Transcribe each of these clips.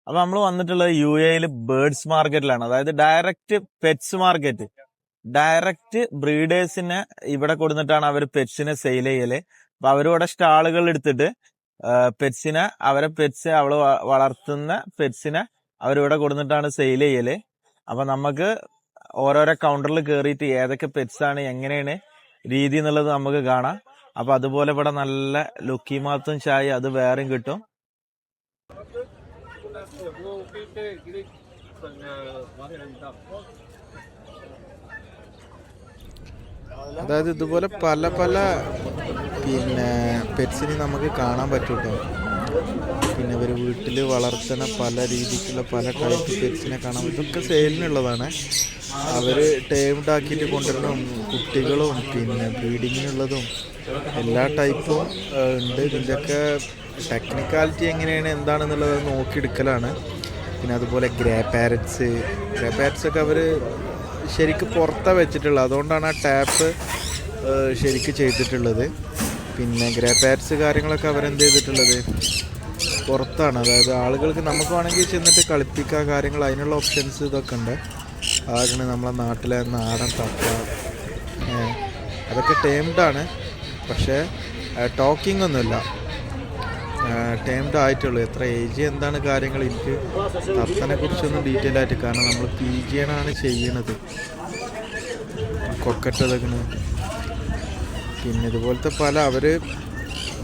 അപ്പൊ നമ്മൾ വന്നിട്ടുള്ളത് UAE ബേർഡ്സ് മാർക്കറ്റിലാണ്. അതായത് ഡയറക്റ്റ് പെറ്റ്സ് മാർക്കറ്റ്. ഡയറക്റ്റ് ബ്രീഡേഴ്സിനെ ഇവിടെ കൊടുത്തിട്ടാണ് അവർ പെറ്റ്സിനെ സെയിൽ ചെയ്യല്. അപ്പൊ അവരിവിടെ സ്റ്റാളുകൾ എടുത്തിട്ട് പെറ്റ്സിനെ അവള് വളർത്തുന്ന പെറ്റ്സിനെ അവരിവിടെ കൊടുത്തിട്ടാണ് സെയിൽ ചെയ്യല്. അപ്പൊ നമുക്ക് ഓരോരോ കൗണ്ടറിൽ കയറിയിട്ട് ഏതൊക്കെ പെറ്റ്സ് ആണ് എങ്ങനെയാണ് രീതി എന്നുള്ളത് നമുക്ക് കാണാം. അപ്പൊ അതുപോലെ ഇവിടെ നല്ല ലുക്കിമാത്തും ചായ അത് വേറെയും കിട്ടും. അതായത് ഇതുപോലെ പല പല പെറ്റ്സിനെ നമുക്ക് കാണാൻ പറ്റും കേട്ടോ. പിന്നെ ഇവർ വീട്ടിൽ വളർത്തുന്ന പല രീതിക്കുള്ള പല ടൈപ്പ് പെറ്റ്സിനെ കാണാൻ പറ്റും. ഇതൊക്കെ സെയിലിനുള്ളതാണ്. അവർ ടേംഡ് ആക്കിയിട്ട് കൊണ്ടുവരണം. കുട്ടികളും പിന്നെ ബ്രീഡിങ്ങിനുള്ളതും എല്ലാ ടൈപ്പും ഉണ്ട്. ഇതിൻ്റെയൊക്കെ ടെക്നിക്കാലിറ്റി എങ്ങനെയാണ് എന്താണെന്നുള്ളത് നോക്കിയെടുക്കലാണ്. പിന്നെ അതുപോലെ ഗ്രേ പാരറ്റ്സ് ഒക്കെ അവർ ശരിക്കും പുറത്താണ് വെച്ചിട്ടുള്ളത്. അതുകൊണ്ടാണ് ആ ടാപ്പ് ശരിക്കും ചെയ്തിട്ടുള്ളത്. പിന്നെ ഗ്രേ പാരറ്റ്സ് കാര്യങ്ങളൊക്കെ അവരെന്ത് ചെയ്തിട്ടുള്ളത് പുറത്താണ്. അതായത് ആളുകൾക്ക് നമുക്ക് വേണമെങ്കിൽ ചെന്നിട്ട് കളിപ്പിക്കുക കാര്യങ്ങൾ അതിനുള്ള ഓപ്ഷൻസ് ഇതൊക്കെ ഉണ്ട്. അതാണ് നമ്മളെ നാട്ടിലെ നാടൻ തത്ത. അതൊക്കെ ടേംഡാണ്, പക്ഷേ ടോക്കിംഗ് ഒന്നുമില്ല. ടേംഡ് ആയിട്ടുള്ളൂ. എത്ര ഏജ് എന്താണ് കാര്യങ്ങൾ എനിക്ക് തത്തനെ കുറിച്ചൊന്നും ഡീറ്റെയിൽ ആയിട്ട്, കാരണം നമ്മൾ PGN ആണ് ചെയ്യണത്. കൊക്കറ്റതൊക്കെ പിന്നെ ഇതുപോലത്തെ പല അവർ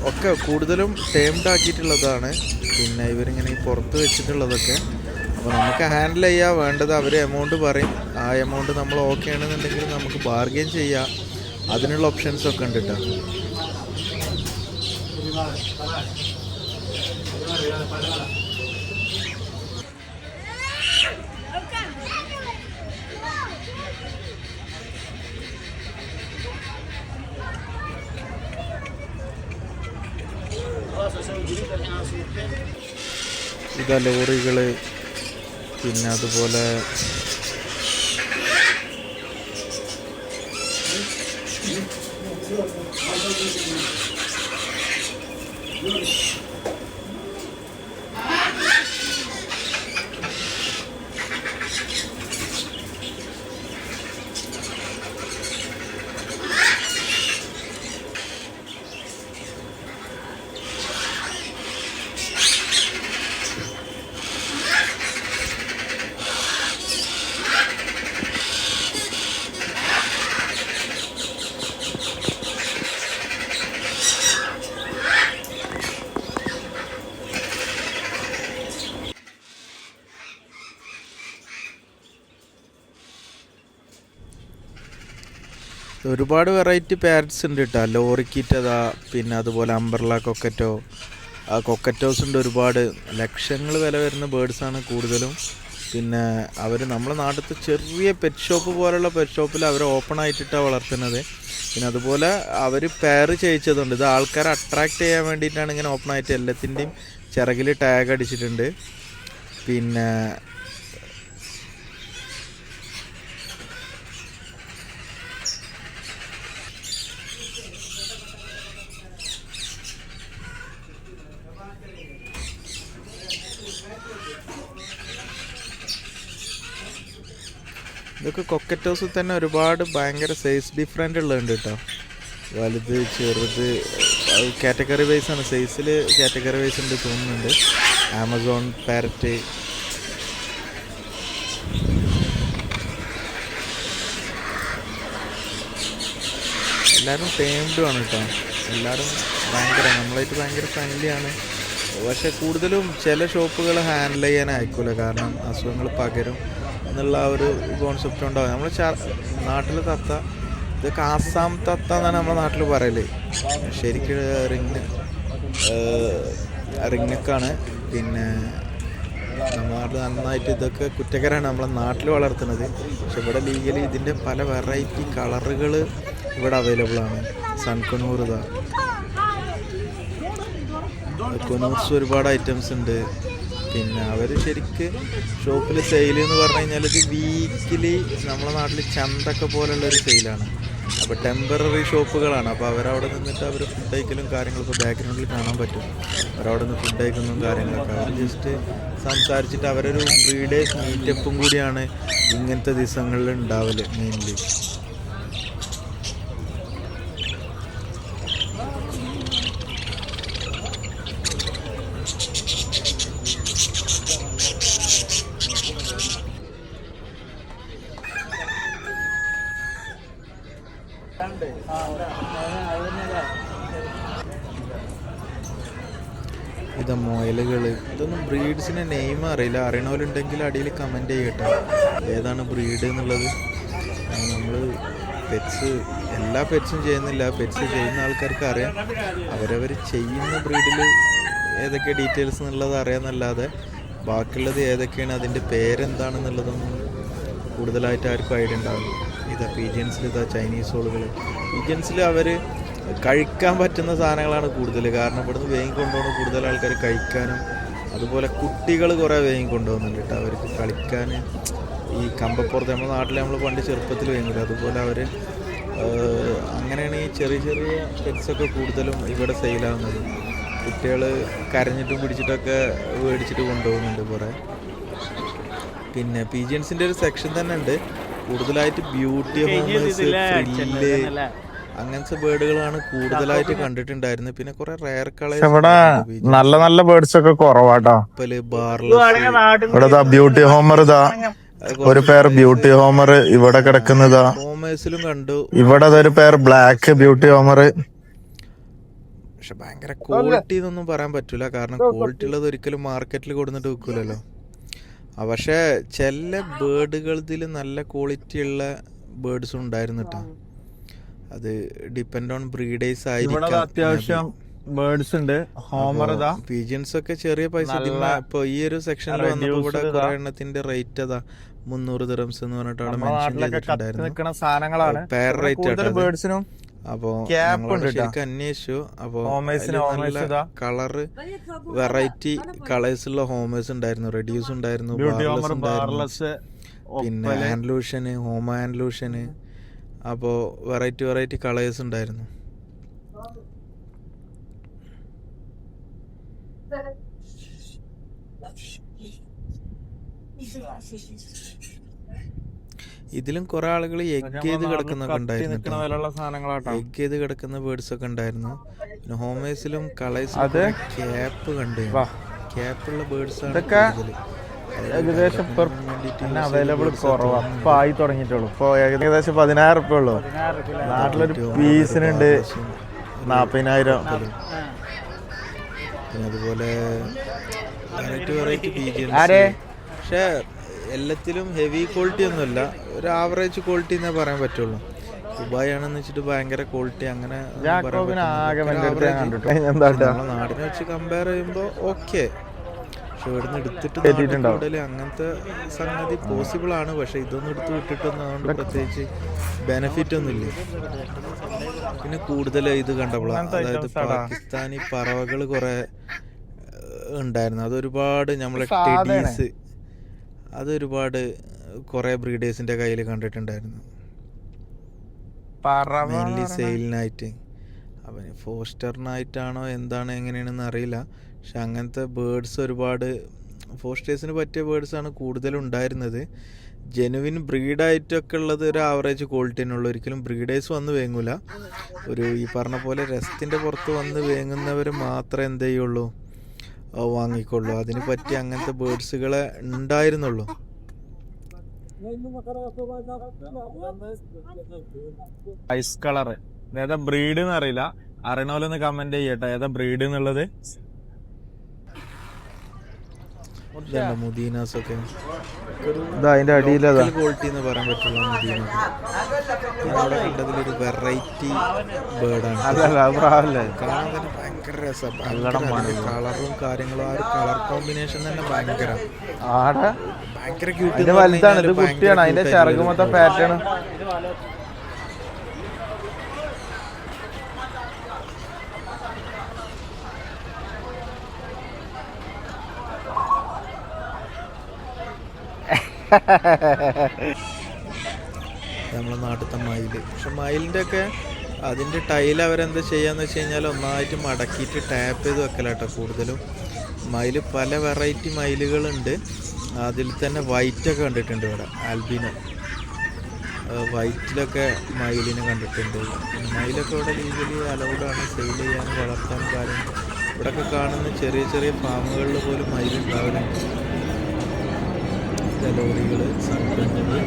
ഒക്കെ കൂടുതലും ടേംഡ് ആക്കിയിട്ടുള്ളതാണ്. പിന്നെ ഇവരിങ്ങനെ പുറത്ത് വെച്ചിട്ടുള്ളതൊക്കെ. അപ്പോൾ നമുക്ക് ഹാൻഡിൽ ചെയ്യാൻ വേണ്ടത് അവർ എമൗണ്ട് പറയും. ആ എമൗണ്ട് നമ്മൾ ഓക്കെ ആണെന്നുണ്ടെങ്കിൽ നമുക്ക് ബാർഗെയിൻ ചെയ്യാം. അതിനുള്ള ഓപ്ഷൻസൊക്കെ ഉണ്ട് കേട്ടോ. ഇതാ ലോറികൾ. പിന്നെ അതുപോലെ ഒരുപാട് വെറൈറ്റി പാരറ്റ്സ് ഉണ്ട് കേട്ടോ. ലോറിക്കിറ്റതാ, പിന്നെ അതുപോലെ അംബ്രല കൊക്കറ്റോ, കൊക്കറ്റോസ് ഉണ്ട്. ഒരുപാട് ലക്ഷങ്ങൾ വില വരുന്ന ബേർഡ്സാണ് കൂടുതലും. പിന്നെ അവർ നമ്മുടെ നാട്ടിലത്തെ ചെറിയ പെറ്റ് ഷോപ്പ് പോലുള്ള പെറ്റ് ഷോപ്പിൽ അവർ ഓപ്പൺ ആയിട്ടിട്ടാണ് വളർത്തുന്നത്. പിന്നെ അതുപോലെ അവർ പെയർ ചെയ്യിച്ചതുണ്ട്. ഇത് ആൾക്കാരെ അട്രാക്റ്റ് ചെയ്യാൻ വേണ്ടിയിട്ടാണ് ഇങ്ങനെ ഓപ്പൺ ആയിട്ട് എല്ലാത്തിൻ്റെയും ചിറകിൽ ടാഗ് അടിച്ചിട്ടുണ്ട്. പിന്നെ ഇതൊക്കെ കൊക്കറ്റോസിൽ തന്നെ ഒരുപാട് ഭയങ്കര സൈസ് ഡിഫറെൻ്റ് ഉള്ളതുണ്ട് കേട്ടോ. വലുത് ചെറുത് കാറ്റഗറി വൈസ് ആണ്. സൈസിൽ കാറ്റഗറി വൈസ് ഉണ്ട് തോന്നുന്നുണ്ട്. ആമസോൺ പാരറ്റ്, എല്ലാവരും ടേംഡും ആണ് കേട്ടോ. എല്ലാവരും നമ്മളായിട്ട് ഭയങ്കര ഫ്രണ്ട്ലിയാണ്. പക്ഷെ കൂടുതലും ചില ഷോപ്പുകൾ ഹാൻഡിൽ ചെയ്യാൻ അയക്കില്ല, കാരണം അസുഖങ്ങൾ പകരും എന്നുള്ള ഒരു കോൺസെപ്റ്റ് ഉണ്ടാവും. നമ്മൾ നാട്ടിൽ തത്ത, ഇതൊക്കെ ആസാം തത്ത എന്നാണ് നമ്മുടെ നാട്ടിൽ പറയല്. ശരിക്കും റിങ്ങക്കാണ്. പിന്നെ നമ്മുടെ നാട്ടിൽ നന്നായിട്ട് ഇതൊക്കെ കുറ്റകരമാണ് നമ്മളെ നാട്ടിൽ വളർത്തുന്നത്. പക്ഷെ ഇവിടെ ലീഗലി ഇതിൻ്റെ പല വെറൈറ്റി കളറുകൾ ഇവിടെ അവൈലബിൾ ആണ്. സൺകുനൂർ, കുനൂർസ് ഒരുപാട് ഐറ്റംസ് ഉണ്ട്. പിന്നെ അവർ ശരിക്ക് ഷോപ്പിൽ സെയിൽ എന്ന് പറഞ്ഞു കഴിഞ്ഞാൽ ഇത് വീക്കിലി നമ്മളെ നാട്ടിൽ ചന്തൊക്കെ പോലുള്ളൊരു സെയിലാണ്. അപ്പോൾ ടെമ്പററി ഷോപ്പുകളാണ്. അപ്പോൾ അവരവിടെ നിന്നിട്ട് അവർ ഫുഡ് കഴിക്കലും കാര്യങ്ങളും ഇപ്പോൾ ബാക്ക്ഗ്രൗണ്ടിൽ കാണാൻ പറ്റും. അവരവിടെ നിന്ന് ഫുഡ് കഴിക്കുന്നതും കാര്യങ്ങളൊക്കെ അവർ ജസ്റ്റ് സംസാരിച്ചിട്ട് അവരൊരു ബ്രീഡേഴ്സ് മീറ്റപ്പും കൂടിയാണ് ഇങ്ങനത്തെ ദിവസങ്ങളിൽ ഉണ്ടാവല് മെയിൻലി. ഇത് മുയലുകൾ, ഇതൊന്നും ബ്രീഡ്സിൻ്റെ നെയിം അറിയില്ല. അറിയണവരുണ്ടെങ്കിൽ അടിയിൽ കമൻറ്റ് ചെയ്യട്ടെ ഏതാണ് ബ്രീഡ് എന്നുള്ളത്. നമ്മൾ പെറ്റ്സ് എല്ലാ പെറ്റ്സും ചെയ്യുന്നില്ല, പെറ്റ്സ് ചെയ്യുന്ന ആൾക്കാർക്ക് അറിയാം. അവരവർ ചെയ്യുന്ന ബ്രീഡിൽ ഏതൊക്കെ ഡീറ്റെയിൽസ് എന്നുള്ളത് അറിയാമെന്നല്ലാതെ ബാക്കിയുള്ളത് ഏതൊക്കെയാണ് അതിൻ്റെ പേരെന്താണെന്നുള്ളതൊന്നും കൂടുതലായിട്ട് ആർക്കും ഐഡിയ ഉണ്ടാവില്ല. ഇതാ പീജിയൻസിൽ ഇതാ ചൈനീസ് ഹോളുകൾ. പീജിയൻസിൽ അവർ കഴിക്കാൻ പറ്റുന്ന സാധനങ്ങളാണ് കൂടുതൽ. കാരണം ഇവിടുന്ന് വേഗം കൊണ്ടുപോകുന്ന കൂടുതൽ ആൾക്കാർ കഴിക്കാനും, അതുപോലെ കുട്ടികൾ കുറേ വേഗം കൊണ്ടുപോകുന്നുണ്ട് കേട്ടോ. അവർക്ക് കളിക്കാൻ ഈ കമ്പപ്പുറത്ത് നമ്മുടെ നാട്ടിൽ നമ്മൾ പണ്ട് ചെറുപ്പത്തിൽ വേങ്ങില്ല, അതുപോലെ അവർ അങ്ങനെയാണ് ഈ ചെറിയ ചെറിയ പെറ്റ്സൊക്കെ കൂടുതലും ഇവിടെ സെയിലാവുന്നത്. കുട്ടികൾ കരഞ്ഞിട്ടും പിടിച്ചിട്ടൊക്കെ മേടിച്ചിട്ട് കൊണ്ടുപോകുന്നുണ്ട് കുറേ. പിന്നെ പീജിയൻസിൻ്റെ ഒരു സെക്ഷൻ തന്നെ ഉണ്ട്. കൂടുതലായിട്ട് ബ്യൂട്ടി ഹോമേഴ്സ്, ഫ്രില്ല്, അങ്ങനത്തെ ബേർഡുകളാണ് കൂടുതലായിട്ട് കണ്ടിട്ടുണ്ടായിരുന്നത്. പിന്നെ കുറെ റയർ കളേഴ്സ്, ഇവിടെ നല്ല നല്ല ബേർഡ്സ് ഒക്കെ കുറവാട്ടോ. ഇവിടെ ബ്യൂട്ടി ഹോമർ, ഇതാ ഒരു പേർ ബ്യൂട്ടി ഹോമർ ഇവിടെ കിടക്കുന്നതാ. ഹോമേഴ്സിലും കണ്ടു. ഇവിടെ ഒരു പേർ ബ്ലാക്ക് ബ്യൂട്ടി ഹോമർ. പക്ഷെ ഭയങ്കര ക്വാളിറ്റി എന്നൊന്നും പറയാൻ പറ്റൂല, കാരണം ക്വാളിറ്റി ഉള്ളത് ഒരിക്കലും മാർക്കറ്റിൽ കൊടുത്തിട്ട് വെക്കൂലല്ലോ. പക്ഷെ ചില ബേർഡുകളിൽ നല്ല ക്വാളിറ്റി ഉള്ള ബേർഡ്സും ഉണ്ടായിരുന്നു കേട്ടോ. അത് ഡിപ്പെൻഡ് ഓൺ ബ്രീഡേഴ്സ് ആയിരിക്കും. അത്യാവശ്യം ബേർഡ്സ് ഉണ്ട്. ഹോമർ, പീജിയൻസ് ഒക്കെ ചെറിയ പൈസ. ഇപ്പൊ ഈ ഒരു സെക്ഷനിൽ വന്നപ്പോൾ ഇവിടെ കുറെ എണ്ണത്തിന്റെ റേറ്റ് അതാ 300 ദിർഹംസ് എന്ന് പറഞ്ഞിട്ട് അവിടെ മെൻഷൻ ചെയ്തിട്ടുണ്ടായിരുന്നു. പെയർ റേറ്റ് ബേർഡ്സിനും. അപ്പോ ശരിക്കും അന്വേഷിച്ചു. അപ്പോ കളറ് വെറൈറ്റി കളേഴ്സുള്ള ഹോമേഴ്സ് ഉണ്ടായിരുന്നു, റെഡ്യൂസ് ഉണ്ടായിരുന്നു, പിന്നെ ആൻലൂഷന്, ഹോമ ആൻലൂഷന്. അപ്പോൾ വെറൈറ്റി കളേഴ്സ് ഉണ്ടായിരുന്നു. ഇതിലും കുറെ ആളുകൾ എഗ് ചെയ്ത് കിടക്കുന്നൊക്കെ ഉണ്ടായിരുന്നു. എഗ് ചെയ്ത് കിടക്കുന്ന ബേർഡ്സ് ഒക്കെ ഉണ്ടായിരുന്നു. പിന്നെ ഹോമേഴ്സിലും കളേഴ്സിലും ക്യാപ്പ് കണ്ടു. ക്യാപ്പുള്ള ബേർഡ്സ് ആണ് ഏകദേശം അവൈലബിൾ കുറവാണ്. ഇപ്പൊ ആയി തുടങ്ങിയിട്ടുള്ളൂ. ഇപ്പൊ ഏകദേശം 10,000 റുപ്യ ഉള്ളൂ. നാട്ടിലൊരു പീസിനുണ്ട് 40,000. പിന്നെ അതുപോലെ വെറൈറ്റി പീജിയൻസ്. പക്ഷെ എല്ലാത്തിലും ഹെവി ക്വാളിറ്റി ഒന്നുമല്ല, ഒരു ആവറേജ് ക്വാളിറ്റി എന്നേ പറയാൻ പറ്റുള്ളൂ. ദുബായ് ആണെന്ന് വെച്ചിട്ട് ഭയങ്കര ക്വാളിറ്റി അങ്ങനെ നാടിനെ വെച്ച് കമ്പയർ ചെയ്യുമ്പോൾ ഓക്കെ. പക്ഷെ ഇവിടുന്ന് എടുത്തിട്ട് കൂടുതൽ അങ്ങനത്തെ സംഗതി പോസിബിൾ ആണ്. പക്ഷെ ഇതൊന്നും എടുത്ത് വിട്ടിട്ടൊന്നും അതുകൊണ്ട് പ്രത്യേകിച്ച് ബെനിഫിറ്റ് ഒന്നുമില്ല. പിന്നെ കൂടുതൽ ഇത് കണ്ടപ്പോഴാണ്, അതായത് പാകിസ്ഥാനി പറവകൾ കുറെ ഉണ്ടായിരുന്നു. അതൊരുപാട് നമ്മളെ ടെഡീസ്, അതൊരുപാട് കുറെ ബ്രീഡേഴ്സിന്റെ കയ്യിൽ കണ്ടിട്ടുണ്ടായിരുന്നു, മെയിൻലി സെയിലിനായിട്ട്. അവന് ഫോസ്റ്ററിനായിട്ടാണോ എന്താണ് എങ്ങനെയാണെന്ന് അറിയില്ല. പക്ഷെ അങ്ങനത്തെ ബേർഡ്സ് ഒരുപാട് ഫോസ്റ്റേഴ്സിന് പറ്റിയ ബേർഡ്സാണ് കൂടുതലും ഉണ്ടായിരുന്നത്. ജെനുവിൻ ബ്രീഡായിട്ടൊക്കെ ഉള്ളത് ഒരു ആവറേജ് ക്വാളിറ്റിനുള്ള, ഒരിക്കലും ബ്രീഡേഴ്സ് വന്ന് വേങ്ങൂല. ഒരു ഈ പറഞ്ഞ പോലെ രസത്തിൻ്റെ പുറത്ത് വന്ന് വേങ്ങുന്നവർ മാത്രമേ എന്ത് ചെയ്യുള്ളൂ, വാങ്ങിക്കൊള്ളൂ. അതിന് പറ്റി അങ്ങനത്തെ ബേർഡ്സുകളെ ഉണ്ടായിരുന്നുള്ളൂ. ഐസ് കളർ ഏതാ ബ്രീഡ് എന്ന് അറിയില്ല, അറിയണോലൊന്ന് കമന്റ് ചെയ്യട്ടെ ഏതാ ബ്രീഡ് എന്നുള്ളത്. മുദീനാസ് ഒക്കെ അതിന്റെ അടിയിലാ ക്വാളിറ്റി എന്ന് പറയാൻ പറ്റുള്ള മുദീന. അവിടെ കണ്ടതിലൊരു വെറൈറ്റി ബേർഡാണ്. കാണാൻ തന്നെ ഭയങ്കര രസമാണ്. കളറും കാര്യങ്ങളും, ആ ഒരു കളർ കോമ്പിനേഷൻ തന്നെ ഭയങ്കര ക്യൂട്ട്. വലുതാണ്, ഇത് കുട്ടിയാണ്. അതിന്റെ ചിറക് മൊത്തം പാറ്റേൺ. നമ്മളെ നാട്ടിലത്തെ മയിൽ. പക്ഷെ മയിലിൻ്റെ ഒക്കെ അതിൻ്റെ ടൈൽ അവരെന്താ ചെയ്യാന്ന് വെച്ച് കഴിഞ്ഞാൽ ഒന്നായിട്ട് മടക്കിയിട്ട് ടാപ്പ് ചെയ്ത് വെക്കലാട്ടോ കൂടുതലും. മയിൽ പല വെറൈറ്റി മയിലുകളുണ്ട്. അതിൽ തന്നെ വൈറ്റൊക്കെ കണ്ടിട്ടുണ്ട് ഇവിടെ, ആൽബിനോ വൈറ്റിലൊക്കെ മയിലിനെ കണ്ടിട്ടുണ്ട്. മയിലൊക്കെ ഇവിടെ ലീഗലി അലൗഡാണ് സെയിൽ ചെയ്യാനും വളർത്താനും കാര്യങ്ങൾ. ഇവിടെയൊക്കെ കാണുന്ന ചെറിയ ചെറിയ ഫാമുകളിൽ പോലും മയിലുണ്ടാവലുണ്ട്. ലോറികൾ, സംഘങ്ങൾ.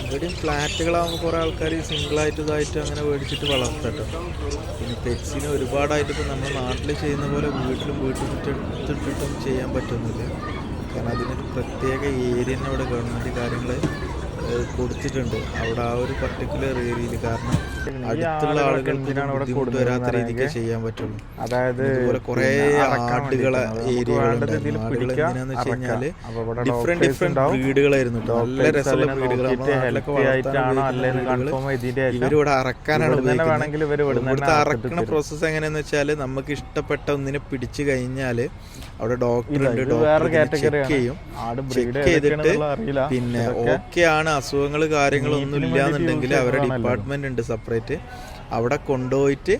ഇവിടെയും ഫ്ലാറ്റുകളാകുമ്പോൾ കുറേ ആൾക്കാർ സിംഗിളായിട്ട് ഇതായിട്ട് അങ്ങനെ മേടിച്ചിട്ട് വളർത്തട്ടോ. പിന്നെ പെറ്റ്സിന് ഒരുപാടായിട്ട് ഇപ്പോൾ നമ്മുടെ നാട്ടിൽ ചെയ്യുന്ന പോലെ വീട്ടിലും വീട്ടുമുറ്റത്തിട്ടിട്ടും ചെയ്യാൻ പറ്റുന്നില്ല. കാരണം അതിനൊരു പ്രത്യേക ഏരിയ തന്നെ ഇവിടെ ഗവൺമെൻറ് കാര്യങ്ങൾ കൊടുത്തിട്ടുണ്ട്. അവിടെ ആ ഒരു പർട്ടിക്കുലർ ഏരിയയിൽ, കാരണം അടുത്തുള്ള ആളുകൾക്ക് ബുദ്ധിമുട്ട് വരാത്ത രീതിക്ക് ചെയ്യാൻ പറ്റുള്ളൂ. അതായത് ഇതുപോലെ കുറേ ആടുകളെ ഏരിയകളുണ്ട്. ആടുകൾ എങ്ങനെയാന്ന് വെച്ച് കഴിഞ്ഞാല് ഡിഫറെന്റ് ബ്രീഡുകളായിരുന്നു. നല്ല രസമുള്ള ബ്രീഡുകൾ. ഇവരിവിടെ അറക്കാനാണ് ഉപയോഗിക്കുന്നത്. ഇവിടുത്തെ അറക്കണ പ്രോസസ്സ് എങ്ങനെയാന്ന് വെച്ചാല് നമുക്ക് ഇഷ്ടപ്പെട്ട ഒന്നിനെ പിടിച്ചു കഴിഞ്ഞാല് അവിടെ ഡോക്ടർ ഉണ്ട്. ഡോക്ടർ ചെക്ക് ചെയ്യും. ചെക്ക് ചെയ്തിട്ട് പിന്നെ ഓക്കെ ആണ്, അസുഖങ്ങൾ കാര്യങ്ങളൊന്നും ഇല്ലാന്നുണ്ടെങ്കിൽ അവരുടെ ഡിപ്പാർട്ട്മെന്റ് ഉണ്ട് സെപ്പറേറ്റ്. അവിടെ കൊണ്ടുപോയിട്ട്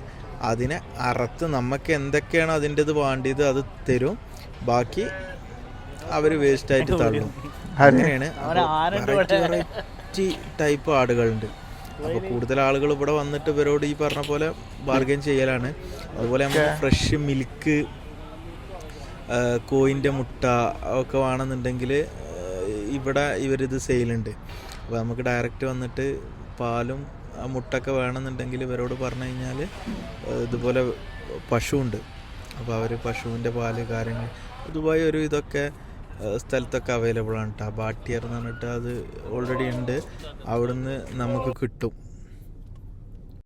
അതിനെ അറുത്ത് നമുക്ക് എന്തൊക്കെയാണ് അതിൻ്റെത് വേണ്ടിയത് അത് തരും. ബാക്കി അവർ വേസ്റ്റായിട്ട് തള്ളും. അങ്ങനെയാണ്. വെറൈറ്റി ടൈപ്പ് ആടുകളുണ്ട്. അപ്പോൾ കൂടുതൽ ആളുകൾ ഇവിടെ വന്നിട്ട് ഇവരോട് ഈ പറഞ്ഞ പോലെ ബാർഗൈൻ ചെയ്യലാണ്. അതുപോലെ നമുക്ക് ഫ്രഷ് മിൽക്ക്, കോയിൻ്റെ മുട്ട ഒക്കെ വേണമെന്നുണ്ടെങ്കിൽ ഇവിടെ ഇവരിത് സെയിലുണ്ട്. അപ്പോൾ നമുക്ക് ഡയറക്റ്റ് വന്നിട്ട് പാലും മുട്ടൊക്കെ വേണമെന്നുണ്ടെങ്കിൽ ഇവരോട് പറഞ്ഞു കഴിഞ്ഞാൽ ഇതുപോലെ പശുവുണ്ട്. അപ്പോൾ അവർ പശുവിൻ്റെ പാല് കാര്യങ്ങൾ ദുബായ് ഒരു ഇതൊക്കെ സ്ഥലത്തൊക്കെ അവൈലബിൾ ആണ് കേട്ടോ. ബാട്ടിയർ എന്ന് പറഞ്ഞിട്ട് അത് ഓൾറെഡി ഉണ്ട്. അവിടുന്ന് നമുക്ക് കിട്ടും.